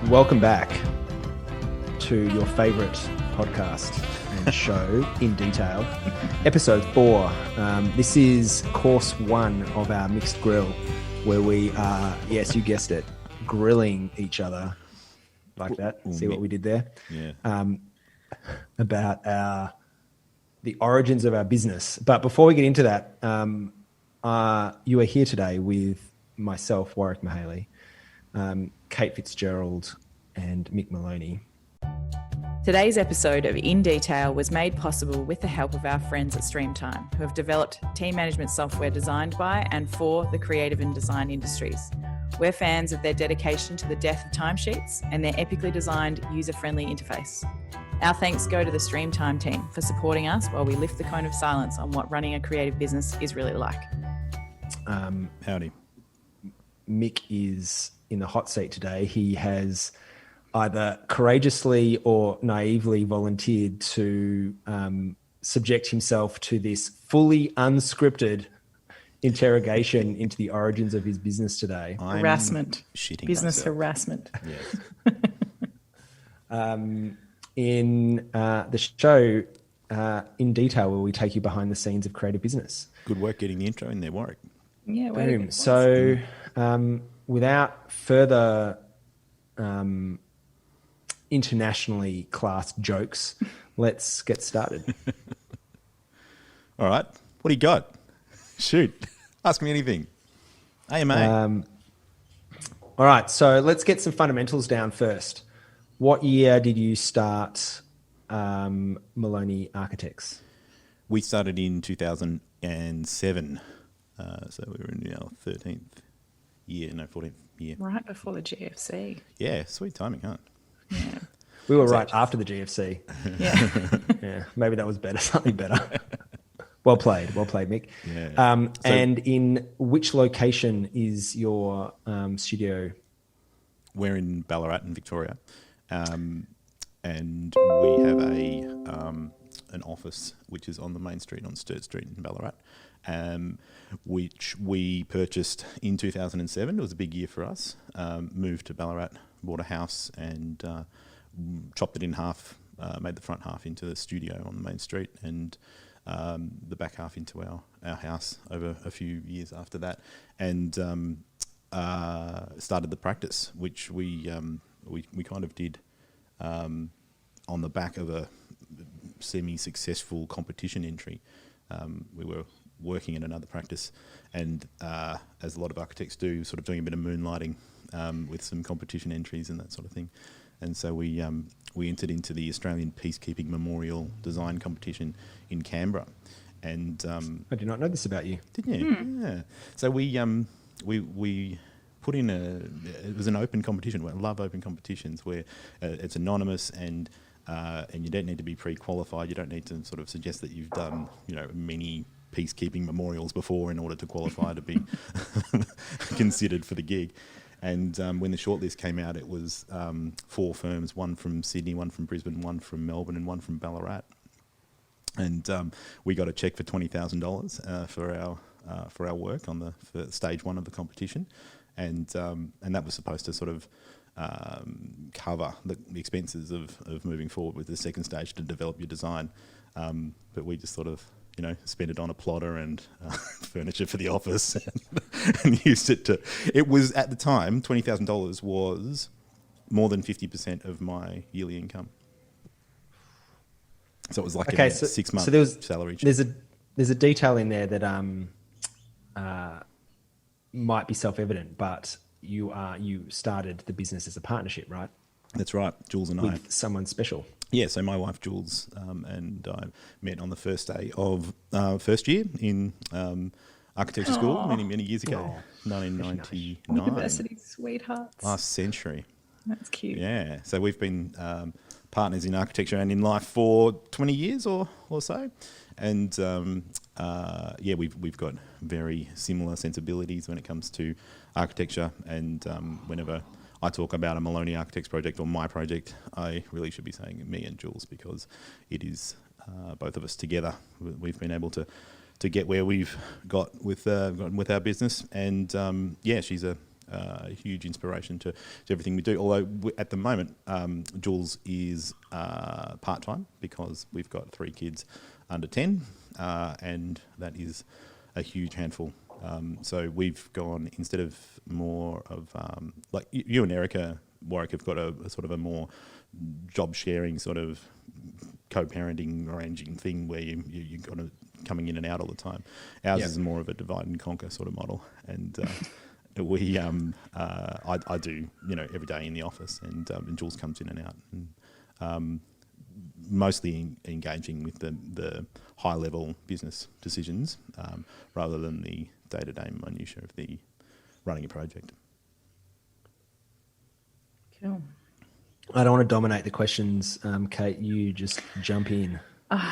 Welcome back to your favourite podcast and show in detail, episode 4. This is course 1 of our mixed grill, where we are, yes, you guessed it, grilling each other like that. See what we did there? Yeah. About the origins of our business. But before we get into that, you are here today with myself, Warwick Mihaly, Kate FitzGerald, and Mick Moloney. Today's episode of In Detail was made possible with the help of our friends at Streamtime, who have developed team management software designed by and for the creative and design industries. We're fans of their dedication to the death of timesheets and their epically designed user-friendly interface. Our thanks go to the Streamtime team for supporting us while we lift the cone of silence on what running a creative business is really like. Howdy. Mick is in the hot seat today. He has either courageously or naively volunteered to subject himself to this fully unscripted interrogation into the origins of his business today. Harassment. Business myself. harassment. Yes. In the show, In Detail, where we take you behind the scenes of creative business. Good work getting the intro in there, Warwick. Yeah. Boom. So without further internationally classed jokes, let's get started. All right. What do you got? Shoot. Ask me anything. AMA. All right. So let's get some fundamentals down first. What year did you start Moloney Architects? We started in 2007. So we were in our 14th year. Right before the GFC. Yeah, sweet timing, huh? Yeah. We were right after the GFC. Yeah. Yeah, maybe that was better, something better. Well played, Mick. Yeah. And in which location is your studio? We're in Ballarat in Victoria. And we have an office which is on the main street on Sturt Street in Ballarat, which we purchased in 2007. It was a big year for us. Moved to Ballarat, bought a house and chopped it in half, made the front half into the studio on the main street and the back half into our house over a few years after that, and started the practice, which we kind of did on the back of a semi-successful competition entry. We were working in another practice and, as a lot of architects do, sort of doing a bit of moonlighting with some competition entries and that sort of thing. And so we entered into the Australian Peacekeeping Memorial Design Competition in Canberra. And I did not know this about you. didn't you? Yeah. So we put in it was an open competition. I love open competitions where it's anonymous and you don't need to be pre-qualified. You don't need to sort of suggest that you've done, many peacekeeping memorials before in order to qualify to be considered for the gig. And when the shortlist came out, it was 4 firms, one from Sydney, one from Brisbane, one from Melbourne, and one from Ballarat. And we got a cheque for $20,000 for our work on for stage 1 of the competition, and that was supposed to sort of cover the expenses of moving forward with the second stage to develop your design. But we just sort of spent it on a plotter and furniture for the office and used it to... It was, at the time, $20,000 was more than 50% of my yearly income. So it was like a 6-month salary check. There's a detail in there that might be self-evident, but you started the business as a partnership, right? That's right, Jules and I. With someone special. Yeah, so my wife Jules and I met on the first day of first year in architecture school many years ago, 1999. University sweethearts. Last century. That's cute. Yeah, so we've been partners in architecture and in life for 20 years or so, and we've got very similar sensibilities when it comes to architecture, and whenever I talk about a Moloney Architects project or my project, I really should be saying me and Jules, because it is both of us together. We've been able to get where we've got with our business, and she's a a huge inspiration to everything we do. Although at the moment, Jules is part-time because we've got 3 kids under 10, and that is a huge handful. So we've gone, instead of more of, like you and Erica, Warwick, have got a sort of a more job-sharing sort of co-parenting arranging thing where you're kind of coming in and out all the time. Ours is more of a divide and conquer sort of model, and we I do every day in the office, and Jules comes in and out, and mostly engaging with the high level business decisions rather than the day-to-day minutiae of the running a project. Cool. I don't want to dominate the questions, Kate. You just jump in.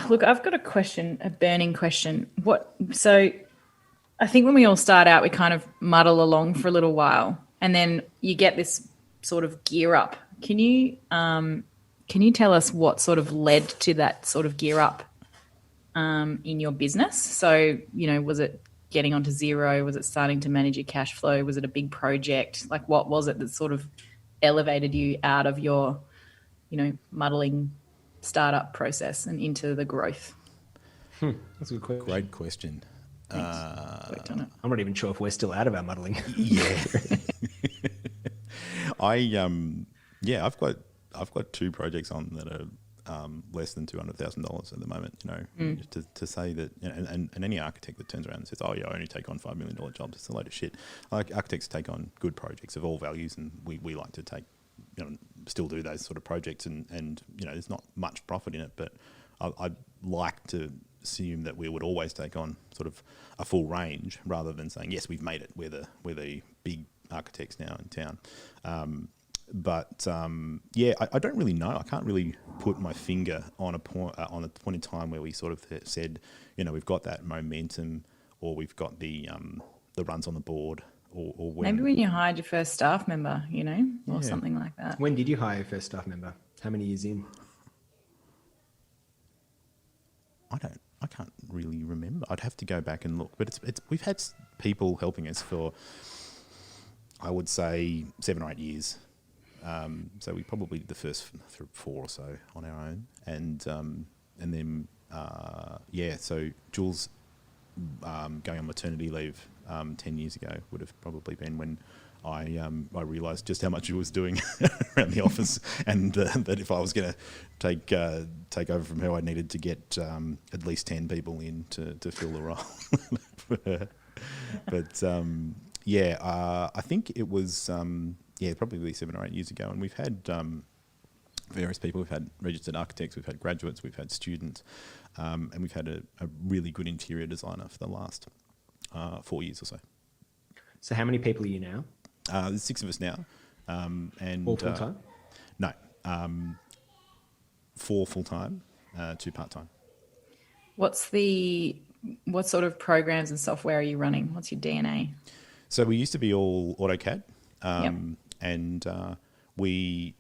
Look, I've got a question, a burning question. So I think when we all start out, we kind of muddle along for a little while, and then you get this sort of gear up. Can you tell us what sort of led to that sort of gear up in your business? So, was it getting onto zero? Was it starting to manage your cash flow? Was it a big project? Like, what was it that sort of elevated you out of your, muddling startup process and into the growth? That's a good question. Great question. Worked on it. I'm not even sure if we're still out of our muddling. Yeah. I've got 2 projects on that are less than $200,000 at the moment. To say that, and any architect that turns around and says, "Oh yeah, I only take on $5 million jobs," it's a load of shit. Like, architects take on good projects of all values, and we like to take, still do those sort of projects, and there's not much profit in it, but I'd like to assume that we would always take on sort of a full range rather than saying, yes, we've made it, we're the big architects now in town. I don't really know. I can't really put my finger on a point in time where we sort of said, we've got that momentum, or we've got the runs on the board, or when. Maybe when you hired your first staff member, or something like that. When did you hire your first staff member? How many years in? I can't really remember. I'd have to go back and look. But we've had people helping us for, I would say, 7 or 8 years. So we probably did the first 4 or so on our own, and then so Jules going on maternity leave 10 years ago would have probably been when I realised just how much he was doing around the office, and that if I was going to take over from her, I needed to get at least 10 people in to fill the role. But I think it was probably 7 or 8 years ago, and we've had various people. We've had registered architects, we've had graduates, we've had students, and we've had a really good interior designer for the last 4 years or so. So how many people are you now? There's 6 of us now. And all full-time? No. 4 full-time, 2 part-time. What sort of programs and software are you running? What's your DNA? So we used to be all AutoCAD, and we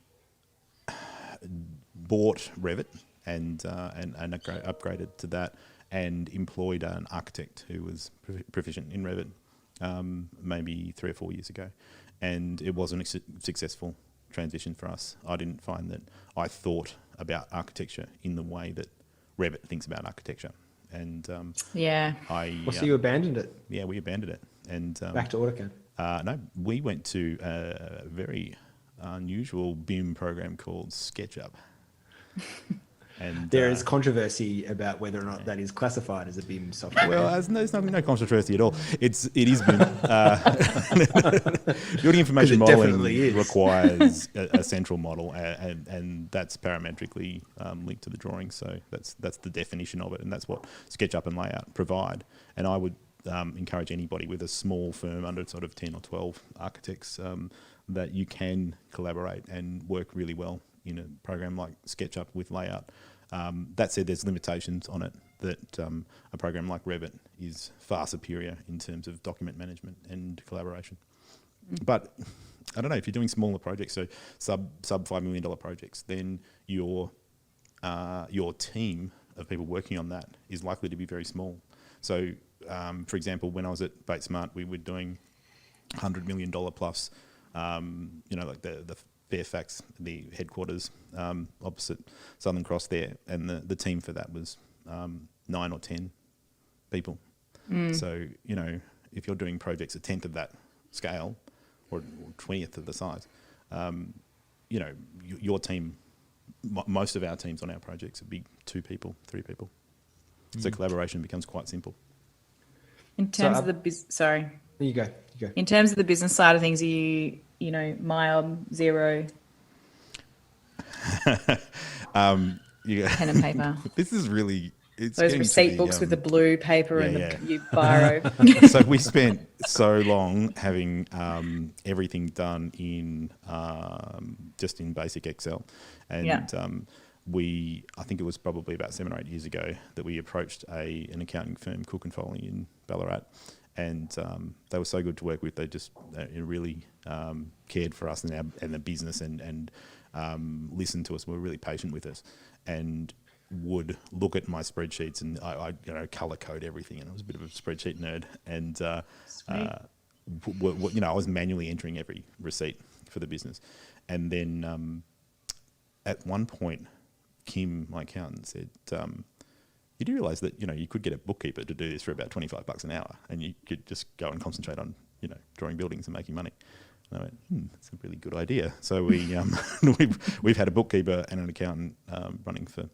bought Revit and upgraded to that, and employed an architect who was proficient in Revit maybe 3 or 4 years ago, and it wasn't a successful transition for us. I didn't find that I thought about architecture in the way that Revit thinks about architecture, and so you abandoned it? Yeah, we abandoned it, and back to AutoCAD. No, we went to a very unusual BIM program called SketchUp. And there is controversy about whether or not that is classified as a BIM software. Well, there's no controversy at all. It is BIM. Building information modelling requires a central model, and that's parametrically linked to the drawing. So that's the definition of it, and that's what SketchUp and Layout provide. And I would encourage anybody with a small firm under sort of 10 or 12 architects that you can collaborate and work really well in a program like SketchUp with Layout. That said, there's limitations on it that a program like Revit is far superior in terms of document management and collaboration. But I don't know, if you're doing smaller projects, so sub $5 million projects, then your team of people working on that is likely to be very small. So, for example, when I was at Bates Smart, we were doing $100 million plus, like the Fairfax, the headquarters opposite Southern Cross there, and the team for that was 9 or 10 people. So, if you're doing projects a 10th of that scale or 20th of the size, your team, most of our teams on our projects would be 2 people, 3 people. So collaboration becomes quite simple. In terms of the sorry. You go. In terms of the business side of things, are you MIOB, Xero, pen and paper? This is really... Those receipt books with the blue paper and the biro. So we spent so long having everything done in just in basic Excel, and I think it was probably about 7 or 8 years ago that we approached an accounting firm, Cook and Foley in Ballarat, and they were so good to work with. They just really cared for us and the business and listened to us. Were really patient with us, and would look at my spreadsheets, and I color code everything, and I was a bit of a spreadsheet nerd, and I was manually entering every receipt for the business, and then at one point, Kim, my accountant, said, "You do realise that you could get a bookkeeper to do this for about $25 an hour, and you could just go and concentrate on drawing buildings and making money." And I went, "That's a really good idea." So we we've had a bookkeeper and an accountant running for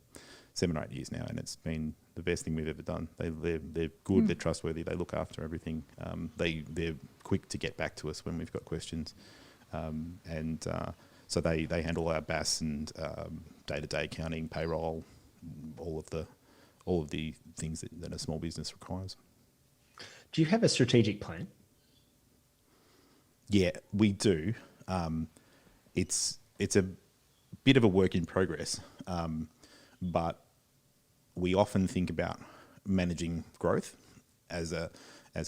7 or 8 years now, and it's been the best thing we've ever done. They're good, they're trustworthy, they look after everything. They're quick to get back to us when we've got questions, so they handle our BAS and day-to-day accounting, payroll, all of the things that a small business requires. Do you have a strategic plan? Yeah, we do. It's a bit of a work in progress, but we often think about managing growth as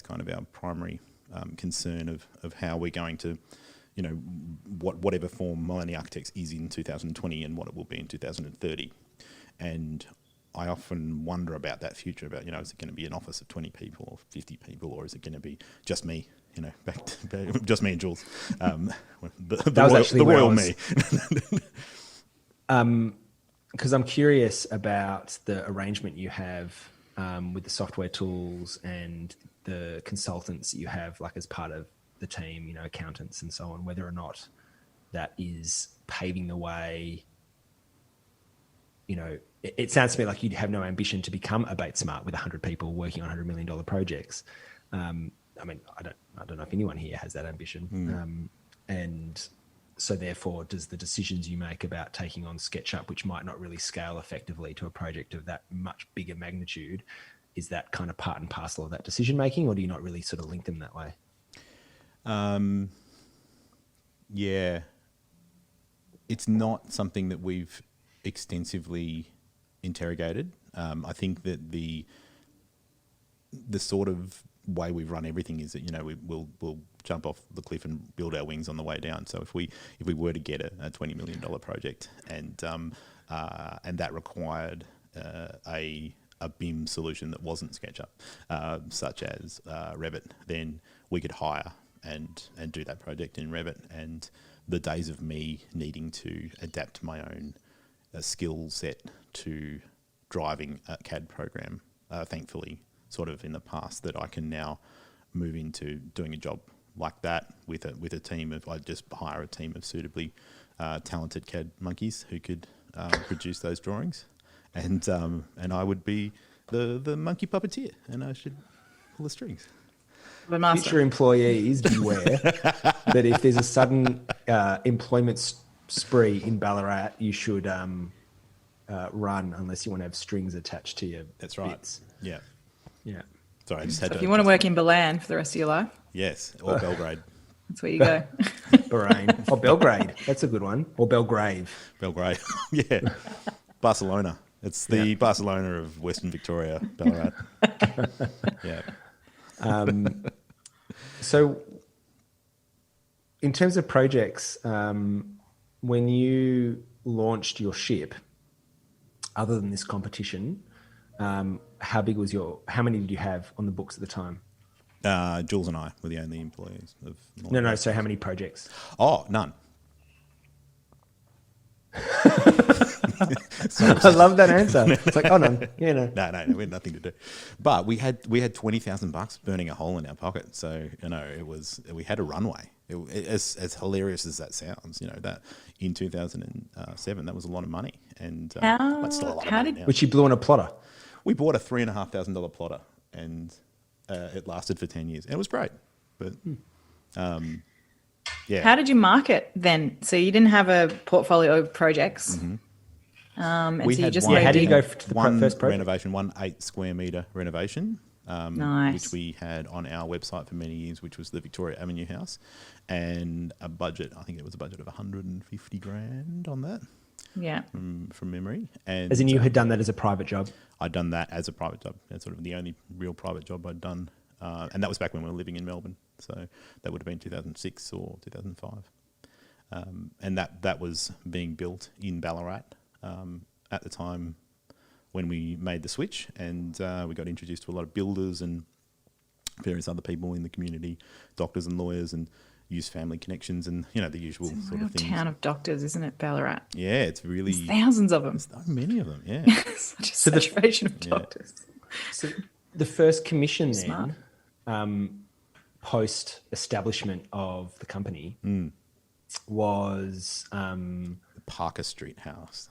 kind of our primary concern of how we're going to, whatever form Moloney Architects is in 2020 and what it will be in 2030. And I often wonder about that future, about, is it going to be an office of 20 people or 50 people, or is it going to be just me, just me and Jules, the royal me. Because I'm curious about the arrangement you have with the software tools and the consultants that you have, like as part of the team, accountants and so on, whether or not that is paving the way. It sounds to me like you'd have no ambition to become a Bates Smart with 100 people working on $100 million projects. I don't know if anyone here has that ambition. And so therefore, does the decisions you make about taking on SketchUp, which might not really scale effectively to a project of that much bigger magnitude, is that kind of part and parcel of that decision making, or do you not really sort of link them that way? Yeah, it's not something that we've extensively interrogated. I think that the sort of way we run everything is that we'll jump off the cliff and build our wings on the way down. So if we were to get a $20 million project and that required a BIM solution that wasn't SketchUp, such as Revit, then we could hire and do that project in Revit. And the days of me needing to adapt my own skill set to driving a CAD program, thankfully, sort of in the past, that I can now move into doing a job like that with a team of, I just hire a team of suitably talented CAD monkeys who could produce those drawings, and I would be the monkey puppeteer, and I should pull the strings. Future employees, beware that if there's a sudden employment spree in Ballarat, you should run unless you want to have strings attached to your That's right. bits. Yeah. Yeah. Sorry, I just had to. If you want to work in Balan for the rest of your life, Yes, or Belgrade. that's where you go. Bahrain. Or Belgrade. That's a good one. Or Belgrave. Belgrade. Yeah. Barcelona. It's the Barcelona of Western Victoria, Ballarat. Yeah. So in terms of projects, when you launched your ship, other than this competition, how many did you have on the books at the time? Jules and I were the only employees of Moloney. No. So how many projects? Oh, none. I love that answer. It's like, oh no, yeah, no. No, we had nothing to do. But we had $20,000 burning a hole in our pocket. So we had a runway. As hilarious as that sounds, that in 2007 that was a lot of money, and but still a lot of money now. Which you blew on a plotter. We bought a $3,500 plotter, and it lasted for 10 years, and it was great. But yeah. How did you market then? So you didn't have a portfolio of projects. Mm-hmm. And we so you had just one, how did you go for the one first project? renovation, 1 8 square metre renovation, Nice. which we had on our website for many years, which was the Victoria Avenue house, and a budget, I think it was a budget of 150 grand on that. Yeah. From memory. And As in you had done that as a private job? I'd done that as a private job. That's sort of the only real private job I'd done. And that was back when we were living in Melbourne. So that would have been 2006 or 2005. And that was being built in Ballarat at the time when we made the switch. And we got introduced to a lot of builders and various other people in the community, doctors and lawyers, and used family connections and, the usual It's a sort real of things. town of doctors, isn't it, Ballarat? Yeah, it's really... There's thousands of them. So many of them, yeah. Such a saturation of doctors. So the first commission Smart. then, post establishment of the company, was The Parker Street house.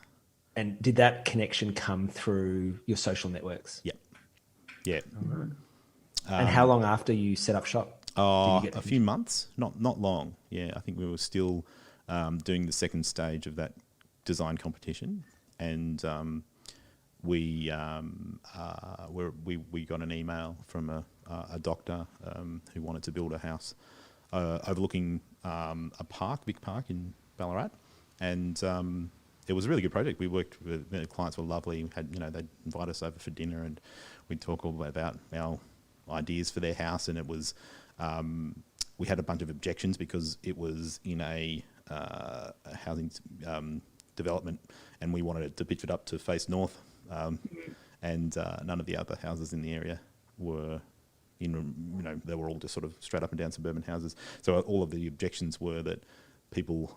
and did that connection come through your social networks? Yeah. Yeah. And how long after you set up shop? A few months, not long. Yeah, I think we were still doing the second stage of that design competition, and we got an email from a doctor who wanted to build a house overlooking a big park in Ballarat, and it was a really good project. We worked with the clients were lovely. We had they'd invite us over for dinner, and we'd talk all about our ideas for their house, and it was. We had a bunch of objections because it was in a housing development, and we wanted it to pitch it up to face north, and none of the other houses in the area were they were all just sort of straight up and down suburban houses. So all of the objections were that people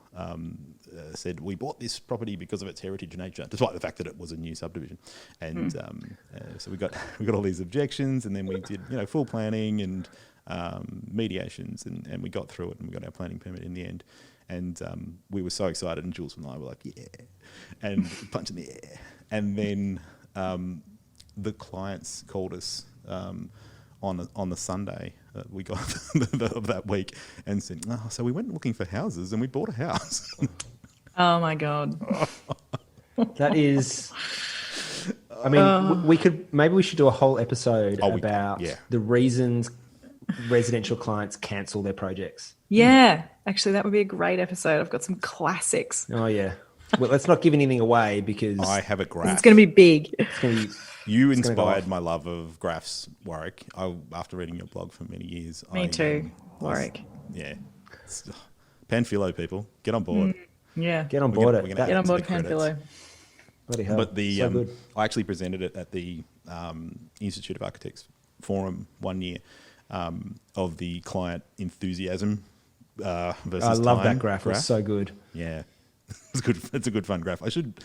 said, we bought this property because of its heritage nature, despite the fact that it was a new subdivision. And so we got all these objections, and then we did full planning and mediations, and we got through it, and we got our planning permit in the end. And we were so excited, and Jules and I were like, yeah, and punch in the air. And then the clients called us on the Sunday that we got of that week and said, so we went looking for houses and we bought a house. Oh my God. That is... I mean, maybe we should do a whole episode about the reasons residential clients cancel their projects. Yeah. Actually, that would be a great episode. I've got some classics. Oh, yeah. Well, let's not give anything away because... I have a graph. It's going to be big. It's going to be... You inspired my love of graphs, Warwick. After reading your blog for many years. Me too, Warwick. Yeah. Panfilo, people, get on board. Yeah. Get on board We're it. gonna Get on add board, to the credits. Panfilo. Bloody hell. But so good. I actually presented it at the Institute of Architects Forum one year of the client enthusiasm versus I love time that graph. It's so good. Yeah. It's good. It's a good fun graph. I should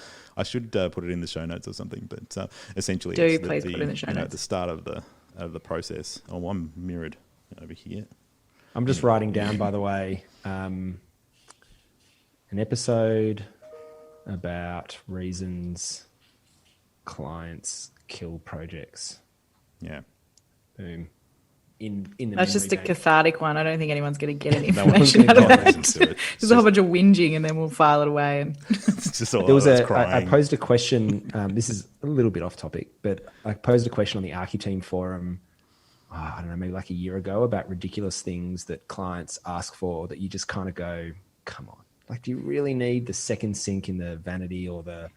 put it in the show notes or something. But essentially, Please put it in the show notes. At the start of the process. Oh, I'm mirrored over here. I'm just writing down, by the way, an episode about reasons clients kill projects. Yeah. Boom. In the That's just a memory bank. cathartic one. I don't think anyone's going to get any No one's information out of gonna that. listen to it. Just a whole bunch of whinging, and then we'll file it away. And It's just all There was I crying. posed a question. This is a little bit off topic, but I posed a question on the Architeam forum. I don't know, maybe like a year ago, about ridiculous things that clients ask for that you just kind of go, come on. Like, do you really need the second sink in the vanity or the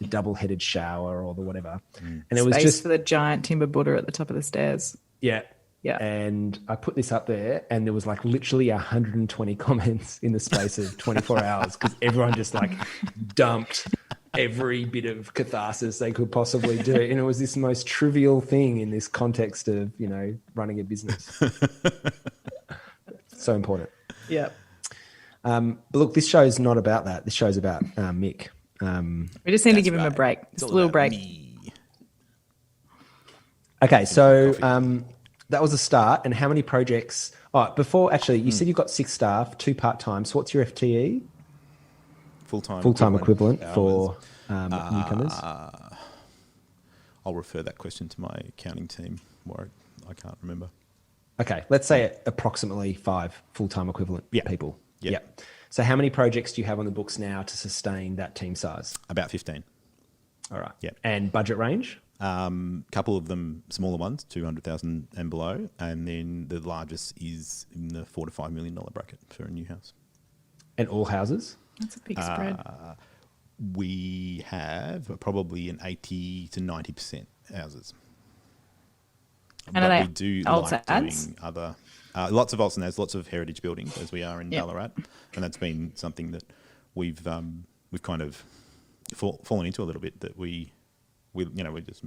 double-headed shower or the whatever? And it was space just for the giant timber Buddha at the top of the stairs. Yeah. Yeah. And I put this up there, and there was like literally 120 comments in the space of 24 hours because everyone just like dumped every bit of catharsis they could possibly do. And it was this most trivial thing in this context of, running a business. So important. Yeah. But look, this show's not about that. This show's about Mick. We just need to give him a break. Just a little break. Okay, so that was a start. And how many projects? Oh, before, actually, you said you've got 6 staff, 2 part-time. So what's your FTE? Full-time equivalent for newcomers? I'll refer that question to my accounting team, Warwick. I can't remember. Okay, let's say approximately 5 full-time equivalent people. Yeah. So how many projects do you have on the books now to sustain that team size? About 15. All right. Yeah. And budget range? Couple of them smaller ones, 200,000 and below, and then the largest is in the $4 to $5 million bracket for a new house. And all houses? That's a big spread. We have probably an 80 to 90% houses. And are they we do alts like ads? doing other, lots of alts and ads, lots of heritage buildings, as we are in Ballarat, and that's been something that we've kind of fallen into a little bit. That we're just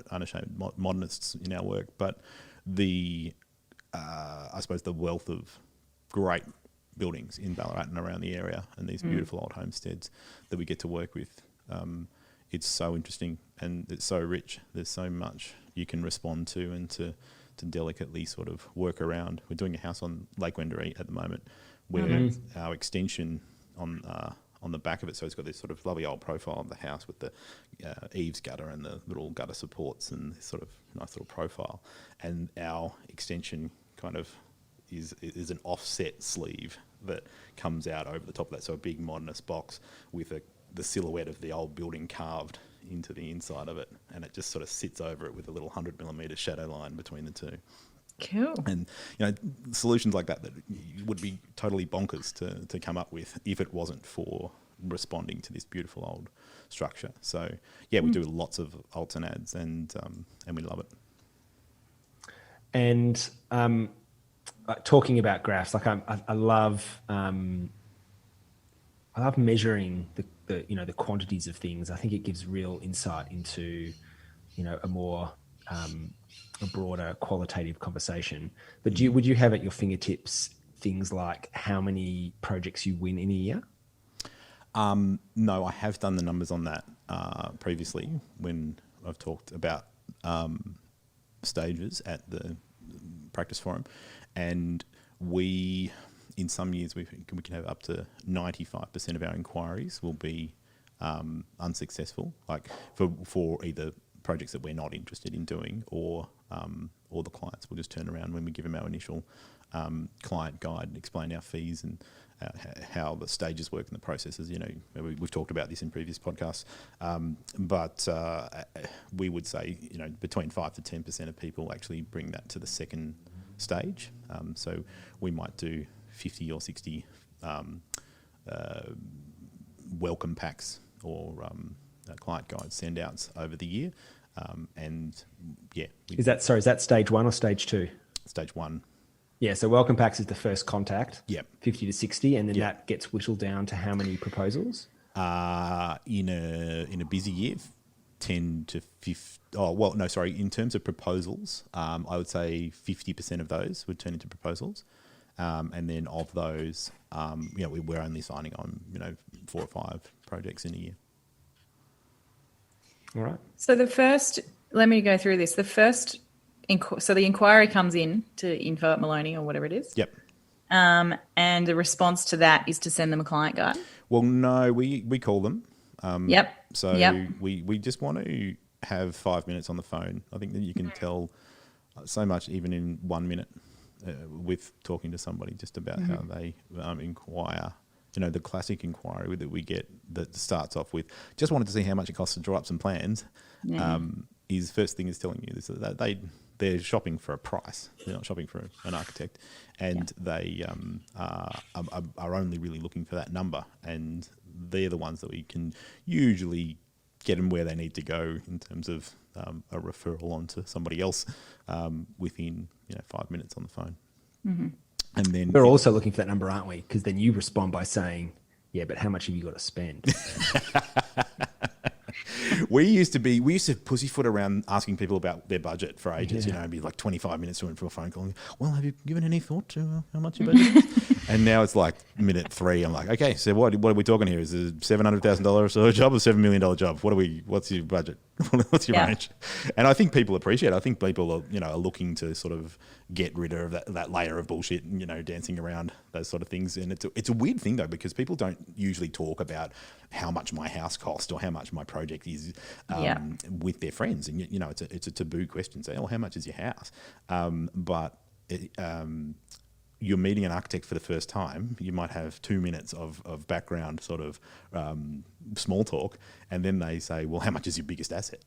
unashamed modernists in our work, but I suppose the wealth of great buildings in Ballarat and around the area, and these beautiful old homesteads that we get to work with. It's so interesting and it's so rich. There's so much you can respond to and to delicately sort of work around. We're doing a house on Lake Wendouree at the moment where our extension on the back of it, so it's got this sort of lovely old profile of the house with the eaves gutter and the little gutter supports and this sort of nice little profile. And our extension kind of is an offset sleeve that comes out over the top of that, so a big modernist box with the silhouette of the old building carved into the inside of it, and it just sort of sits over it with a little 100mm shadow line between the two. Cool. And solutions like that would be totally bonkers to come up with if it wasn't for responding to this beautiful old structure. So we do lots of alts and ads, and we love it. And talking about graphs, like I love measuring the quantities of things. I think it gives real insight into a more a broader qualitative conversation. But would you have at your fingertips things like how many projects you win in a year? No, I have done the numbers on that previously when I've talked about stages at the practice forum, and in some years we can have up to 95% of our inquiries will be unsuccessful, like for either projects that we're not interested in doing, or the clients will just turn around when we give them our initial client guide and explain our fees and how the stages work and the processes. We've talked about this in previous podcasts, but we would say between 5 to 10% of people actually bring that to the second stage. So we might do 50 or 60 welcome packs or client guide send outs over the year. Is that stage 1 or stage 2? Stage 1. Yeah, so welcome packs is the first contact. Yep. 50 to 60, and then that gets whittled down to how many proposals? In a busy year, 10 to 50. Oh, well, no, sorry. In terms of proposals, I would say 50% of those would turn into proposals. And then of those, we're only signing on, 4 or 5 projects in a year. All right. So let me go through this. So the inquiry comes in to info at Moloney or whatever it is. Yep. And the response to that is to send them a client guide. Well, no, we call them. Yep. So we just want to have 5 minutes on the phone. I think that you can tell so much even in 1 minute with talking to somebody just about how they inquire. The classic inquiry that we get that starts off with, just wanted to see how much it costs to draw up some plans, is first thing is telling you this, that they're shopping for a price. They're not shopping for an architect, and they are only really looking for that number, and they're the ones that we can usually get them where they need to go in terms of a referral onto somebody else within 5 minutes on the phone. Mm-hmm. And then we're also looking for that number, aren't we? Because then you respond by saying, "Yeah, but how much have you got to spend?" We used to pussyfoot around asking people about their budget for ages, you know, it'd be like 25 minutes to a phone call. Well, have you given any thought to how much your budget is? And now it's like minute 3. I'm like, okay, so what are we talking here? Is it $700,000 or so a job or $7 million job? What's your budget? What's your range? And I think people appreciate it. I think people are looking to sort of get rid of that layer of bullshit, you know, dancing around those sort of things. And it's a weird thing though, because people don't usually talk about how much my house cost or how much my project is with their friends. And you know, it's a taboo question. Say, how much is your house? But you're meeting an architect for the first time, you might have 2 minutes of background sort of small talk, and then they say, well, how much is your biggest asset?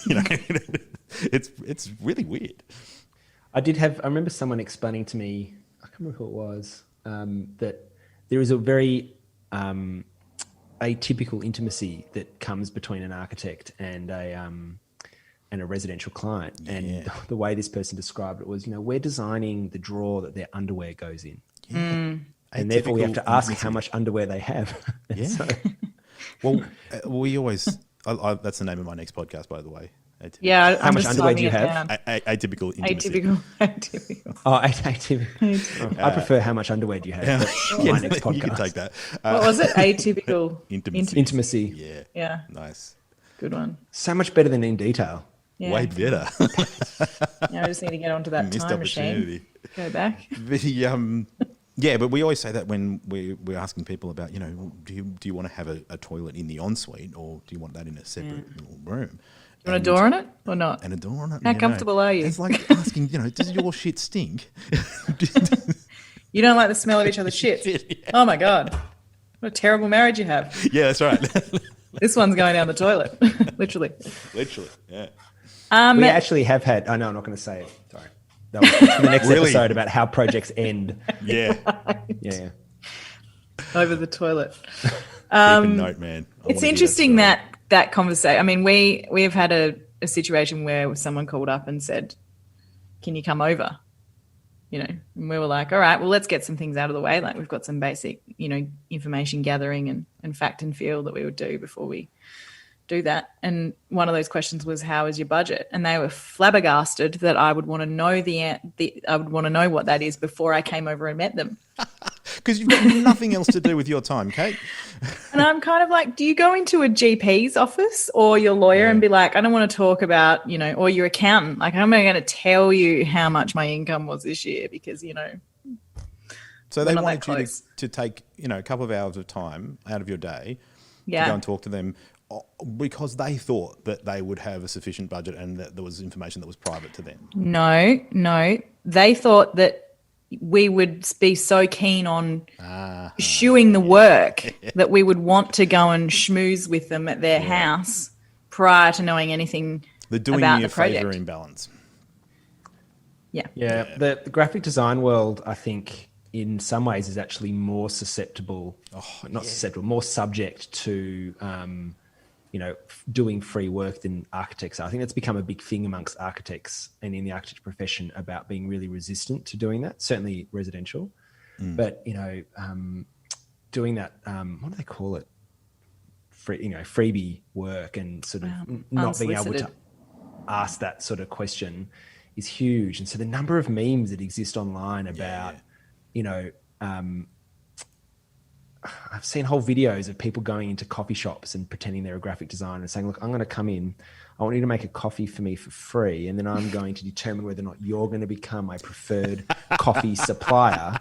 You know, it's really weird. I remember someone explaining to me, I can't remember who it was, that there is a very atypical intimacy that comes between an architect and a residential client. And the way this person described it was, you know, we're designing the drawer that their underwear goes in. And therefore we have to ask how much underwear they have. So, well, we always, that's the name of my next podcast, by the way. Atypical. Yeah. How much underwear do you have? Atypical intimacy. Atypical. Oh, atypical. I prefer how much underwear do you have? That's my next podcast. You can take that. What was it? Atypical Intimacy. Yeah. Nice. Good one. So much better than in detail. Yeah. Way better. Now I just need to get onto that time machine. Go back. But we always say that when we're asking people about, you know, do you want to have a toilet in the ensuite, or do you want that in a separate little room? You want a door on it or not? And a door on it. How comfortable are you? It's like asking, you know, does your shit stink? You don't like the smell of each other's shit. Yeah. Oh my God. What a terrible marriage you have. Yeah, that's right. This one's going down the toilet. Literally, yeah. We actually have had, oh no, I'm not going to say it. Sorry. That was the next episode about how projects end. Yeah. Yeah. Over the toilet. Keep a note, man. It's interesting that conversation. I mean, we've had a situation where someone called up and said, "Can you come over?" You know, and we were like, "All right, well, let's get some things out of the way. Like, we've got some basic, you know, information gathering and fact and feel that we would do before we do that." And one of those questions was, "How is your budget?" And they were flabbergasted that I would want to know I would want to know what that is before I came over and met them. Because you've got nothing else to do with your time, Kate. And I'm kind of like, do you go into a GP's office or your lawyer and be like, I don't want to talk about, you know, or your accountant, like, I'm not going to tell you how much my income was this year because, you know. So they wanted you to take, you know, a couple of hours of time out of your day to go and talk to them because they thought that they would have a sufficient budget and that there was information that was private to them. No. They thought that we would be so keen on pursuing the work that we would want to go and schmooze with them at their house prior to knowing anything about the project. They're doing you a favour in balance. Yeah. The graphic design world, I think, in some ways is actually more susceptible, more subject to, you know, doing free work than architects are. I think that's become a big thing amongst architects and in the architecture profession about being really resistant to doing that, certainly residential. But, you know, doing that, what do they call it? Freebie work and sort of not being able to ask that sort of question is huge. And so the number of memes that exist online about, you know, I've seen whole videos of people going into coffee shops and pretending they're a graphic designer and saying, look, I'm going to come in. I want you to make a coffee for me for free. And then I'm going to determine whether or not you're going to become my preferred coffee supplier.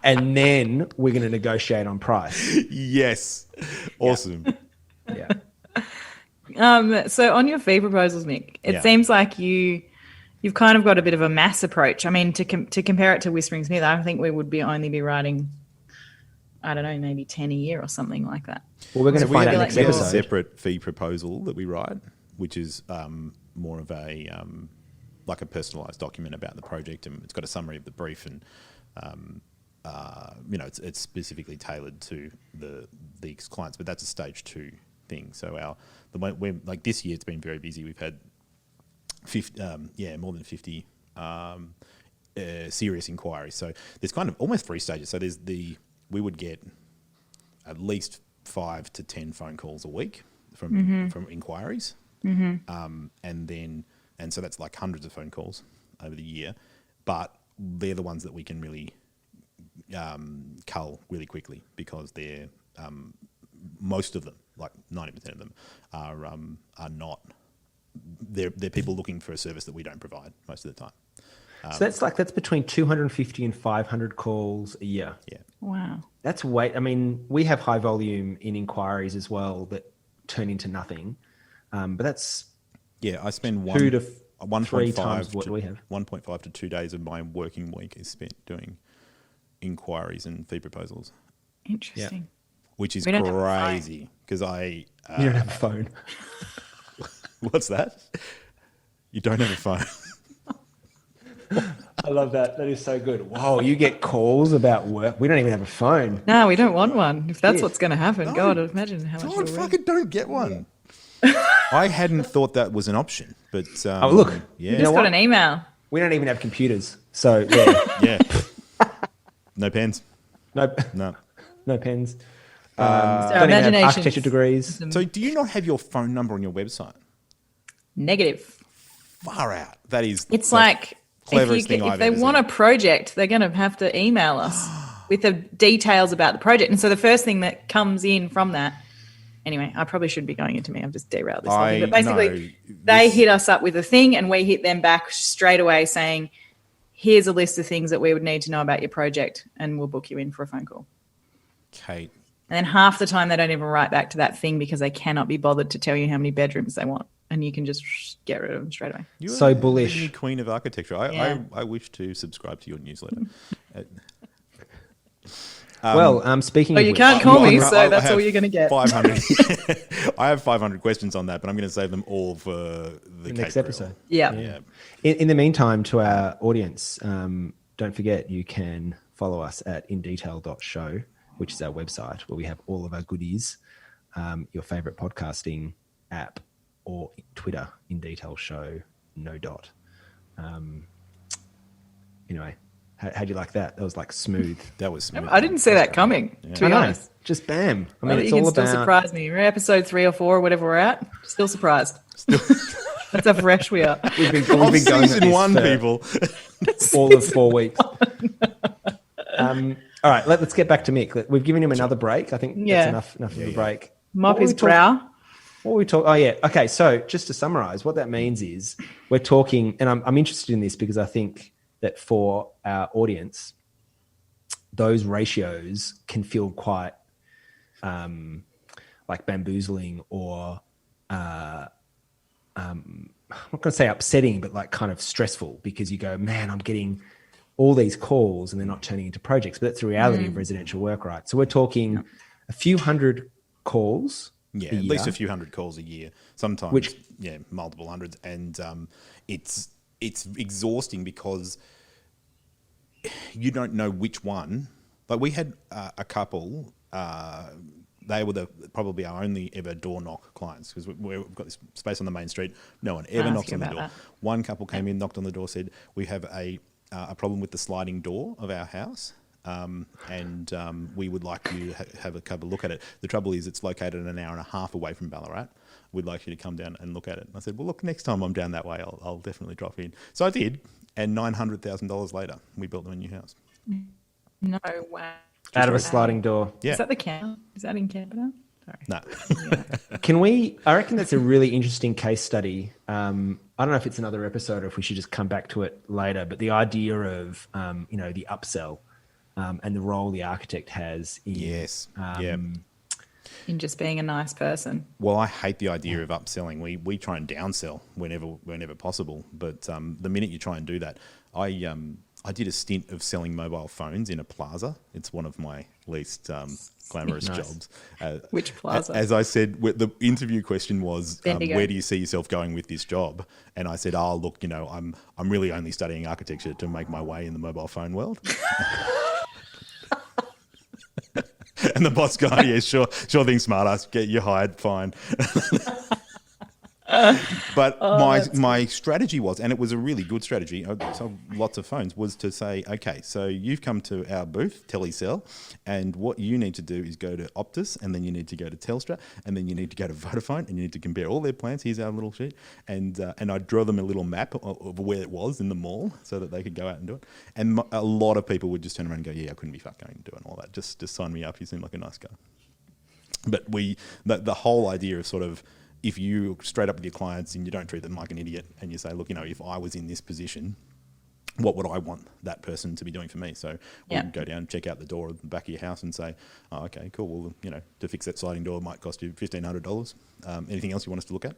And then we're going to negotiate on price. Yes. Awesome. Yeah. So on your fee proposals, Mick, it seems like you've kind of got a bit of a mass approach. I mean, to compare it to Whispering Smith, I think we would only be writing, I don't know, maybe 10 a year or something like that. Well, we're going to find out next episode. We have a separate fee proposal that we write, which is more of a like a personalised document about the project, and it's got a summary of the brief, and you know, it's specifically tailored to the clients. But that's a stage 2 thing. So we're like this year, it's been very busy. We've had 50, more than 50 serious inquiries. So there's kind of almost 3 stages. So we would get at least 5 to 10 phone calls a week from inquiries, and so that's like hundreds of phone calls over the year, but they're the ones that we can really cull really quickly because they're most of them, like 90% of them, are not. They're people looking for a service that we don't provide most of the time. So that's between 250 and 500 calls a year. Yeah. Wow. That's I mean, we have high volume in inquiries as well that turn into nothing. But that's I spend 2 to 3 times what we have. 1.5 to 2 days of my working week is spent doing inquiries and fee proposals. Interesting. Which is We don't have a crazy because You don't have a phone. What's that? You don't have a phone. I love that. That is so good. Whoa, you get calls about work. We don't even have a phone. No, we don't want one. If that's Yes. what's going to happen, God, imagine how much God, you'll fucking don't get one. I hadn't thought that was an option, but Look. yeah, You just got an email. We don't even have computers. So yeah, yeah, no pens, no pens. So Don't even have imagination's- architecture degrees. So do you not have your phone number on your website? Negative. Far out. That is. It's the like cleverest thing if I've they ever want seen. a project, they're going to have to email us with the details about the project. And so the first thing that comes in from that, anyway, I probably shouldn't be going into me. I've just derailed this. whole thing. But basically, they hit us up with a thing and we hit them back straight away saying, here's a list of things that we would need to know about your project and we'll book you in for a phone call. Kate. And then half the time they don't even write back to that thing because they cannot be bothered to tell you how many bedrooms they want. And you can just get rid of them straight away. You So are bullish. the new queen of architecture. Yeah. I wish to subscribe to your newsletter. Speaking Oh, of you which, can't call me, I so that's have all you're going to get. 500. I have 500 questions on that, but I'm going to save them all for the next Kate episode. Yeah. Grill. Yeah. In the meantime, to our audience, don't forget you can follow us at indetail.show, which is our website where we have all of our goodies, your favorite podcasting app, or Twitter, In Detail Show, no dot. Anyway, how'd you like that? That was like smooth. That was smooth. I didn't see that coming, to be I know. honest. Just bam. I Well, mean, it's you can all still about surprise me. We're episode 3 or 4, whatever we're at. Still surprised. That's how fresh we are. we've been Of going at season this one, for people. all of 4 weeks. All right, let's get back to Mick. We've given him another break. I think Yeah. that's enough of a break. Mop What his were we talk- brow. What were we talk? Oh yeah. Okay. So just to summarize, what that means is we're talking, and I'm interested in this because I think that for our audience, those ratios can feel quite like bamboozling or I'm not going to say upsetting, but like kind of stressful because you go, man, I'm getting all these calls and they're not turning into projects. But that's the reality of residential work, right? So we're talking a few hundred calls. Yeah, a at least year. a few hundred calls a year. Sometimes, Which- multiple hundreds, and it's exhausting because you don't know which one. Like we had a couple. They were probably our only ever door knock clients because we've got this space on the main street. No one ever knocks on the door. that. One couple came in, knocked on the door, said, "We have a problem with the sliding door of our house." And we would like you to have a look at it. The trouble is it's located an hour and a half away from Ballarat. We'd like you to come down and look at it. And I said, well, look, next time I'm down that way, I'll definitely drop in. So I did. And $900,000 later, we built them a new house. No way. Out of a sliding door. Yeah. Is that the camp? Is that in Camperdown? Sorry. No. Can we? I reckon that's a really interesting case study. I don't know if it's another episode or if we should just come back to it later. But the idea of the upsell and the role the architect has in Yes. Yeah. In just being a nice person. Well, I hate the idea of upselling. We try and downsell whenever possible. But the minute you try and do that, I did a stint of selling mobile phones in a plaza. It's one of my least glamorous jobs. Which plaza? As I said, the interview question was, Bendigo. where do you see yourself going with this job? And I said, oh, look, I'm really only studying architecture to make my way in the mobile phone world. And the boss guy, yeah, sure thing, smart ass, get you hired, fine. But my strategy was, and it was a really good strategy, I sold lots of phones, was to say, okay, so you've come to our booth, Telecel, and what you need to do is go to Optus, and then you need to go to Telstra, and then you need to go to Vodafone, and you need to compare all their plans. Here's our little sheet. And I'd draw them a little map of where it was in the mall so that they could go out and do it. And a lot of people would just turn around and go, yeah, I couldn't be fucked going and doing all that. Just sign me up. You seem like a nice guy. But the whole idea of sort of, if you straight up with your clients and you don't treat them like an idiot and you say, look, if I was in this position, what would I want that person to be doing for me? So we can go down, check out the door at the back of your house and say, oh, okay, cool. Well, to fix that sliding door might cost you $1,500. Anything else you want us to look at?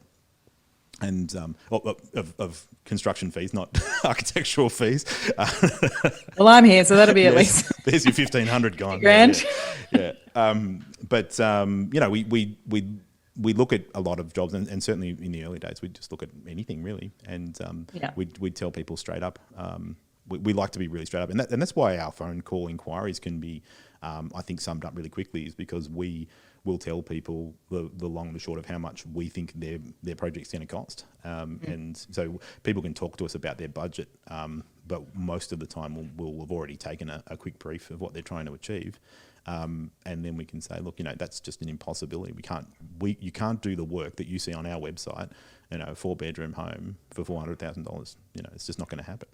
And of construction fees, not architectural fees. Well, I'm here, so that'll be at least. There's your 1,500 gone. Grand. Yeah. We look at a lot of jobs, and certainly in the early days, we'd just look at anything really, and we'd tell people straight up. We like to be really straight up, and that's why our phone call inquiries can be, I think, summed up really quickly, is because we will tell people the long and the short of how much we think their project's going to cost, and so people can talk to us about their budget, but most of the time we'll have already taken a quick brief of what they're trying to achieve. And then we can say, look, that's just an impossibility. You can't do the work that you see on our website, a 4-bedroom home for $400,000. It's just not going to happen.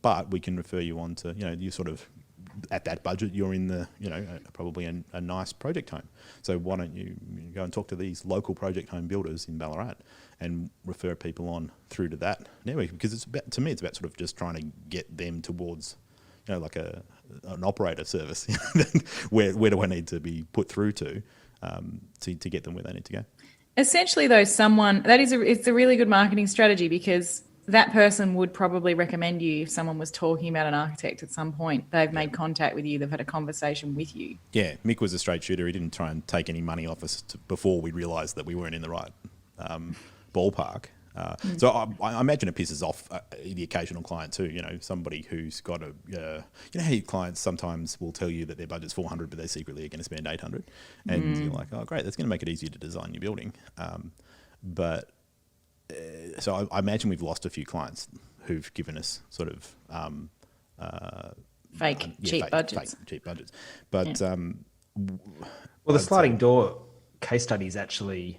But we can refer you on to, you sort of, at that budget, you're in the, probably a nice project home. So why don't you go and talk to these local project home builders in Ballarat and refer people on through to that network? Because to me, it's about sort of just trying to get them towards, like an operator service. where do I need to be put through to get them where they need to go? Essentially, though, it's a really good marketing strategy, because that person would probably recommend you if someone was talking about an architect at some point. They've made contact with you. They've had a conversation with you. Yeah, Mick was a straight shooter. He didn't try and take any money off us before we realised that we weren't in the right ballpark. So I imagine it pisses off the occasional client too. Somebody who's got how your clients sometimes will tell you that their budget's 400, but they secretly are going to spend 800, and you're like, oh great, that's going to make it easier to design your building. So I imagine we've lost a few clients who've given us sort of cheap budgets. But the sliding door case study is actually,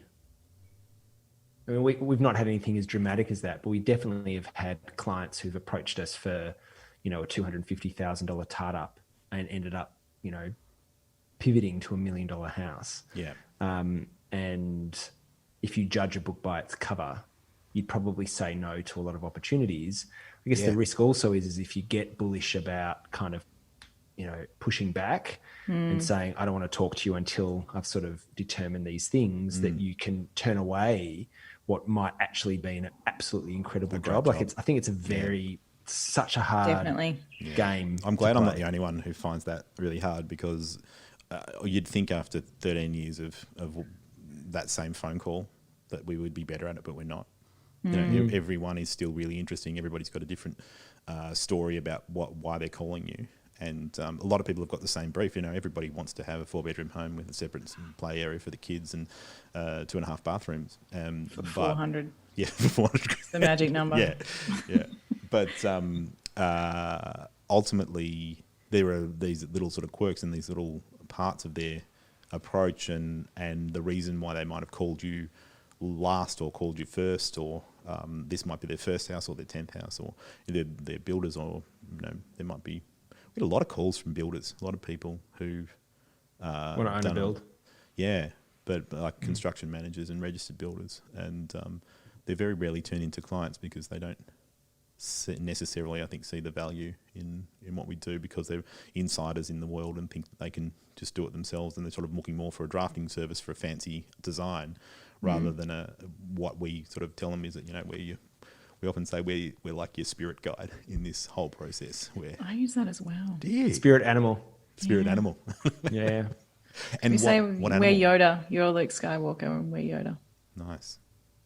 I mean, we've not had anything as dramatic as that, but we definitely have had clients who've approached us for, a $250,000 tart up and ended up, pivoting to $1 million house. Yeah. And if you judge a book by its cover, you'd probably say no to a lot of opportunities. I guess the risk also is if you get bullish about kind of, pushing back and saying, I don't want to talk to you until I've sort of determined these things, that you can turn away what might actually be an absolutely incredible job. I think it's such a hard game. I'm glad I'm not the only one who finds that really hard, because you'd think after 13 years of that same phone call that we would be better at it, but we're not. Everyone is still really interesting. Everybody's got a different story about why they're calling you. And a lot of people have got the same brief. Everybody wants to have a 4-bedroom home with a separate play area for the kids and 2.5 bathrooms. For 400. Yeah, for 400. The magic number. Yeah. But ultimately, there are these little sort of quirks and these little parts of their approach and the reason why they might have called you last or called you first, or this might be their first house or their 10th house, or they're builders, or there might be. We get a lot of calls from builders, a lot of people who want to own a build. Yeah, but like construction managers and registered builders, and they very rarely turn into clients because they don't necessarily, I think, see the value in what we do, because they're insiders in the world and think that they can just do it themselves, and they're sort of looking more for a drafting service for a fancy design rather than what we sort of tell them is that, we often say we're like your spirit guide in this whole process. I use that as well. Spirit animal. Spirit animal. Yeah. And we say we're Yoda. You're Luke Skywalker and we're Yoda. Nice.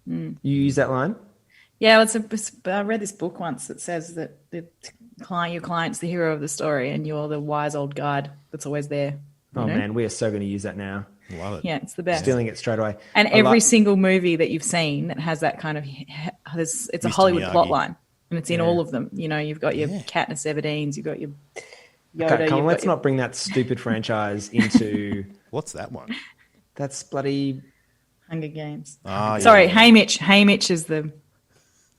You use that line? Yeah, I read this book once that says that your client's the hero of the story and you're the wise old guide that's always there. Oh man, we are so going to use that now. Love it. Yeah, it's the best. Stealing it straight away. And every single movie that you've seen that has that kind of, it's a Mr. Hollywood Miyagi. plot line, and it's in all of them. You know, you've got your Katniss Everdeen's, you've got your Yoda. Okay, come on, let's not bring that stupid franchise into... What's that one? That's bloody... Hunger Games. Ah, Sorry, yeah. Haymitch is the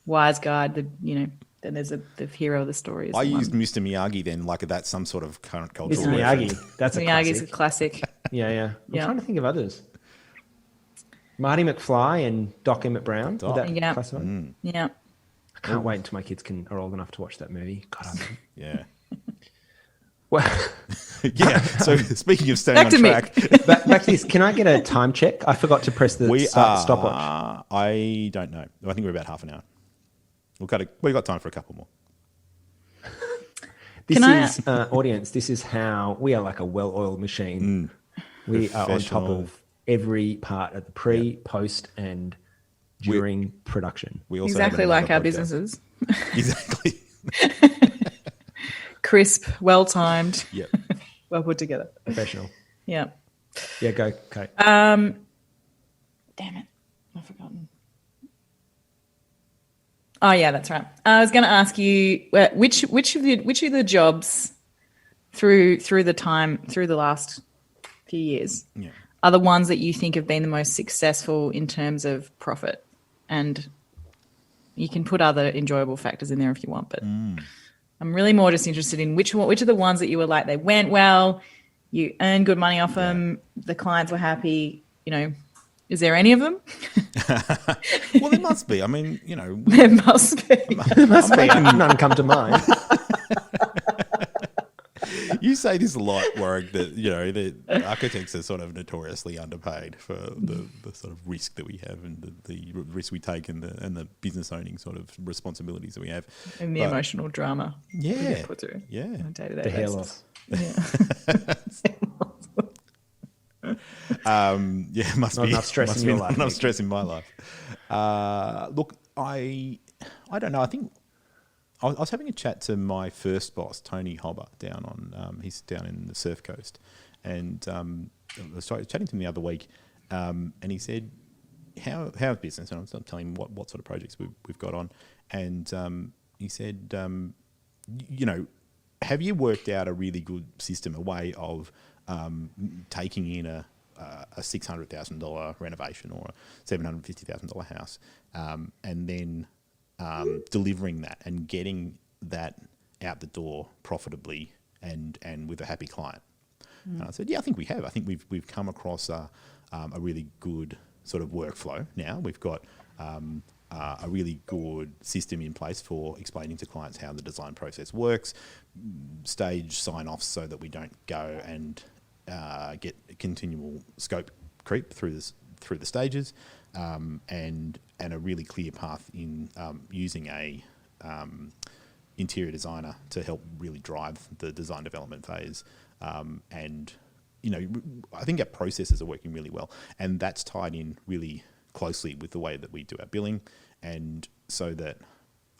wise guide. Then there's the hero of the story. I used Mr. Miyagi then, like that's some sort of current cultural Mr. reference. Miyagi. That's a Miyagi's classic. a classic. Yeah. I'm Yeah. trying to think of others. Marty McFly and Doc Emmett Brown. Doc. Would that Yeah. classify? Yeah. I can't wait until my kids are old enough to watch that movie. God, I love it. Yeah. Well, Yeah. So speaking of staying Back on to track, back to this. Can I get a time check? I forgot to press the stopwatch. I don't know. I think we're about half an hour. We've got time for a couple more. This Can I- is, audience, this is how we are like a well-oiled machine. We are on top Professional. of every part of the pre, post, and during production. We also have Exactly like another our podcast. businesses. Exactly. Crisp, well timed, Yep. well put together. Professional. Yeah. Yeah, go, Kate. Damn it, I've forgotten. Oh yeah, that's right. I was going to ask you which of the jobs through the last few years Yeah. are the ones that you think have been the most successful in terms of profit? And you can put other enjoyable factors in there if you want, but I'm really more just interested in which are the ones that you were like, they went well, you earned good money off them, the clients were happy, is there any of them? Well, there must be. I mean, There must be. There must be. None come to mind. you say this a lot, Warwick, that, the architects are sort of notoriously underpaid for the sort of risk that we have and the risk we take and the business owning sort of responsibilities that we have. And the emotional drama. Yeah. we get put through Yeah. on a day-to-day The hair basis. loss. Yeah, it must Not be enough stress must in be your not life, enough Nick. stress in my life. Look, I don't know. I think I was having a chat to my first boss, Tony Hobber, down on he's down in the Surf Coast, and I was chatting to him the other week, and he said, "How's business?" And I was telling him what sort of projects we've got on, and he said, have you worked out a really good system, a way of taking in a $600,000 renovation or a $750,000 house, and then delivering that and getting that out the door profitably and with a happy client? And I said, yeah, I think we have. I think we've come across a really good sort of workflow now. We've got a really good system in place for explaining to clients how the design process works, stage sign-offs so that we don't go and get continual scope creep through the stages, and a really clear path in using a interior designer to help really drive the design development phase. And I think our processes are working really well, and that's tied in really closely with the way that we do our billing, and so that